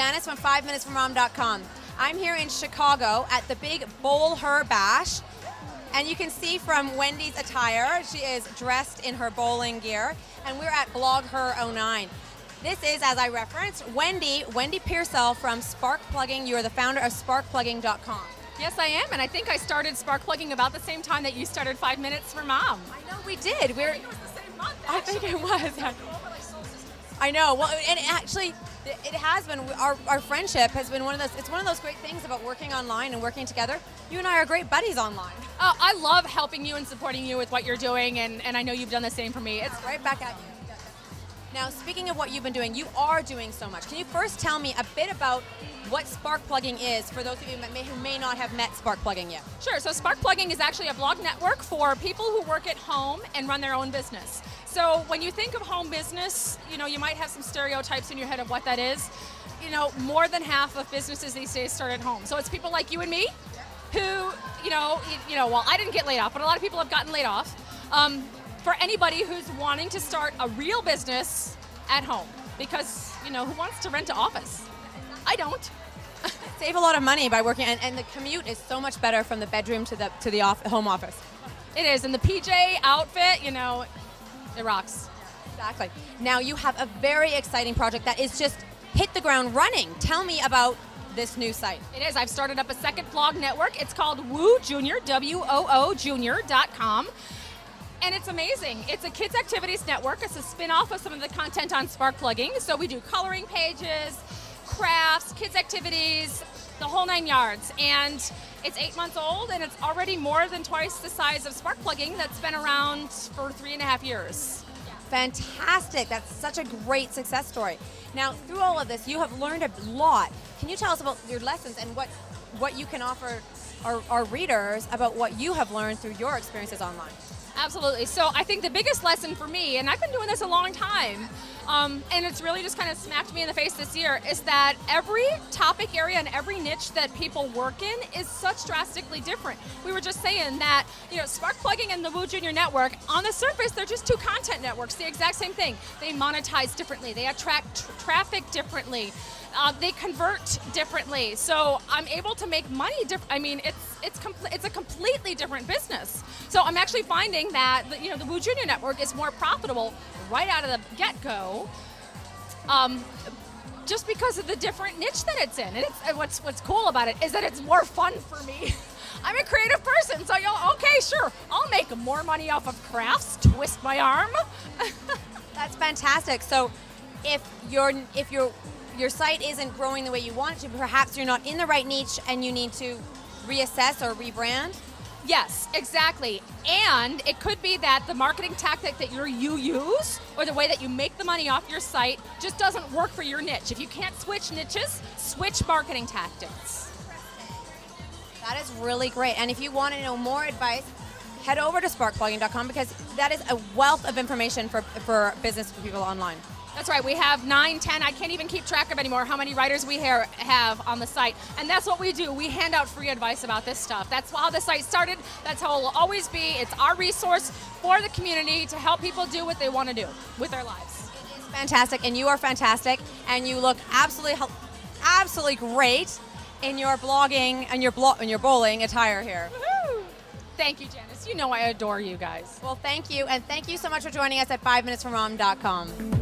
Janice from 5minutesfrommom.com. I'm here in Chicago at the big Bowl Her Bash. And you can see from Wendy's attire, she is dressed in her bowling gear. And we're at Blog Her 09. This is, as I referenced, Wendy Piersall from SparkPlugging. You are the founder of SparkPlugging.com. Yes, I am, and I think I started SparkPlugging about the same time that you started 5 Minutes for Mom. I know we did. I think it was the same month, I think it was. I know. Well, and actually, it has been. Our friendship has been one of those. It's one of those great things about working online and working together. You and I are great buddies online. I love helping you and supporting you with what you're doing, and I know you've done the same for me. It's right back at you. Now, speaking of what you've been doing, you are doing so much. Can you first tell me a bit about what SparkPlugging is for those of you who may not have met SparkPlugging yet? Sure. So SparkPlugging is actually a blog network for people who work at home and run their own business. So when you think of home business, you might have some stereotypes in your head of what that is. More than half of businesses these days start at home. So it's people like you and me who, well, I didn't get laid off, but a lot of people have gotten laid off. For anybody who's wanting to start a real business at home, because who wants to rent an office? I don't. Save a lot of money by working, and the commute is so much better from the bedroom to the home office. It is, and the PJ outfit, it rocks. Exactly. Now you have a very exciting project that is just hit the ground running. Tell me about this new site. It is. I've started up a second blog network. It's called Woo Junior, WOO Junior.com. And it's amazing. It's a kids activities network. It's a spin-off of some of the content on SparkPlugging. So we do coloring pages, crafts, kids activities, the whole 9 yards. And it's 8 months old, and it's already more than twice the size of SparkPlugging that's been around for 3.5 years. Fantastic. That's such a great success story. Now, through all of this, you have learned a lot. Can you tell us about your lessons and what you can offer our readers about what you have learned through your experiences online? Absolutely. So I think the biggest lesson for me, and I've been doing this a long time, and it's really just kind of smacked me in the face this year, is that every topic area and every niche that people work in is such drastically different. We were just saying that, SparkPlugging and the Woo Junior Network, on the surface, they're just two content networks, the exact same thing. They monetize differently. They attract traffic differently. They convert differently, so I'm able to make money different. I mean, it's a completely different business. So I'm actually finding that the Woo Junior Network is more profitable right out of the get-go, just because of the different niche that it's in. And what's cool about it is that it's more fun for me. I'm a creative person, so okay, sure, I'll make more money off of crafts. Twist my arm. That's fantastic. So if your site isn't growing the way you want it to, perhaps you're not in the right niche and you need to reassess or rebrand? Yes, exactly. And it could be that the marketing tactic that you use or the way that you make the money off your site just doesn't work for your niche. If you can't switch niches, switch marketing tactics. That is really great. And if you want to know more advice, head over to SparkPlugging.com, because that is a wealth of information for business people online. That's right. We have 9, 10, I can't even keep track of anymore how many writers we have on the site. And that's what we do. We hand out free advice about this stuff. That's how the site started. That's how it will always be. It's our resource for the community to help people do what they want to do with their lives. It is fantastic, and you are fantastic, and you look absolutely great in your blogging and your bowling attire here. Woohoo! Thank you, Janice. I adore you guys. Well, thank you, and thank you so much for joining us at 5minutesfrommom.com.